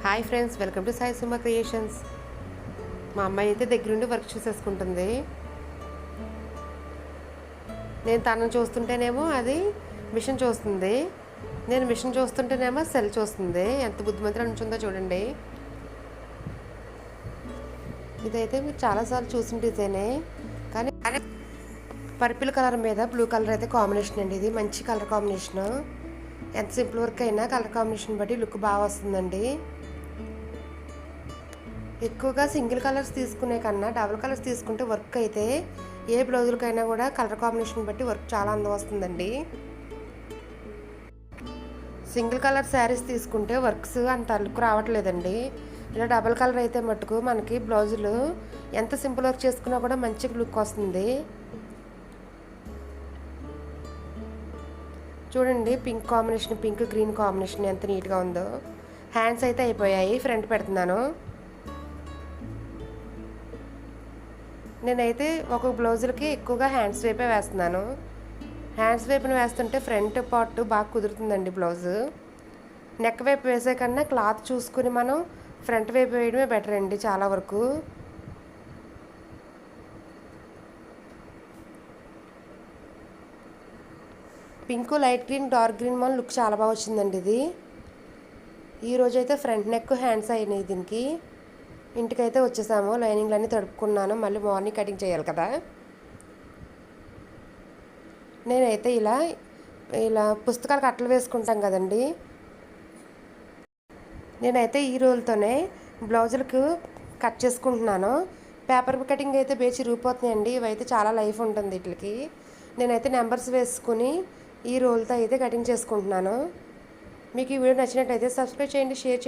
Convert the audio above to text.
Hi friends, welcome to Sai Suma creations. మా అమ్మాయి అయితే దగ్గరుండి వర్క్ చూసేసుకుంటుంది. నేను తనను చూస్తుంటేనేమో అది మిషన్ చూస్తుంది, నేను మిషన్ చూస్తుంటేనేమో సెల్ చూస్తుంది. ఎంత బుద్ధిమంతులు ఉంచుందో చూడండి. ఇదైతే మీరు చాలాసార్లు చూసిన డిజైనే, కానీ పర్పుల్ కలర్ మీద బ్లూ కలర్ అయితే కాంబినేషన్ అండి. ఇది మంచి కలర్ కాంబినేషను. ఎంత సింపుల్ వర్క్ అయినా కలర్ కాంబినేషన్ బట్టి లుక్ బాగా వస్తుందండి. ఎక్కువగా సింగిల్ కలర్స్ తీసుకునే కన్నా డబుల్ కలర్స్ తీసుకుంటే వర్క్ అయితే ఏ బ్లౌజులకైనా కూడా కలర్ కాంబినేషన్ బట్టి వర్క్ చాలా అందం వస్తుందండి. సింగిల్ కలర్ శారీస్ తీసుకుంటే వర్క్స్ అంత లుక్ రావట్లేదండి. ఇలా డబుల్ కలర్ అయితే మటుకు మనకి బ్లౌజులు ఎంత సింపుల్ వర్క్ చేసుకున్నా కూడా మంచి లుక్ వస్తుంది. చూడండి, pink combination, pink green combination ఎంత నీట్గా ఉందో. హ్యాండ్స్ అయితే అయిపోయాయి, ఫ్రంట్ పెడుతున్నాను. నేనైతే ఒక బ్లౌజులకి ఎక్కువగా హ్యాండ్స్ వైపే వేస్తున్నాను. హ్యాండ్స్ వైపున వేస్తుంటే ఫ్రంట్ పార్ట్ బాగా కుదురుతుందండి బ్లౌజు. నెక్ వైపు వేసే కన్నా క్లాత్ చూసుకుని మనం ఫ్రంట్ వైపు వేయడమే బెటర్ అండి చాలా వరకు. Pink, light green, dark green మన లుక్ చాలా బాగా వచ్చిందండి ఇది. ఈరోజైతే ఫ్రంట్ నెక్, హ్యాండ్స్ అయినాయి దీనికి. ఇంటికైతే వచ్చేసాము, లైనింగ్లన్నీ తడుపుకున్నాను. మళ్ళీ మార్నింగ్ కటింగ్ చేయాలి కదా. నేనైతే ఇలా ఇలా పుస్తకాలకు అట్టలు వేసుకుంటాం కదండి, నేనైతే ఈ రోల్తోనే బ్లౌజులకు కట్ చేసుకుంటున్నాను. పేపర్ కటింగ్ అయితే బేచి రూపోతున్నాయండి. ఇవైతే చాలా లైఫ్ ఉంటుంది వీటికి. నేనైతే నెంబర్స్ వేసుకుని ఈ రోల్తో అయితే కటింగ్ చేసుకుంటున్నాను. మీకు ఈ వీడియో నచ్చినట్టయితే సబ్స్క్రైబ్ చేయండి, షేర్ చేయండి.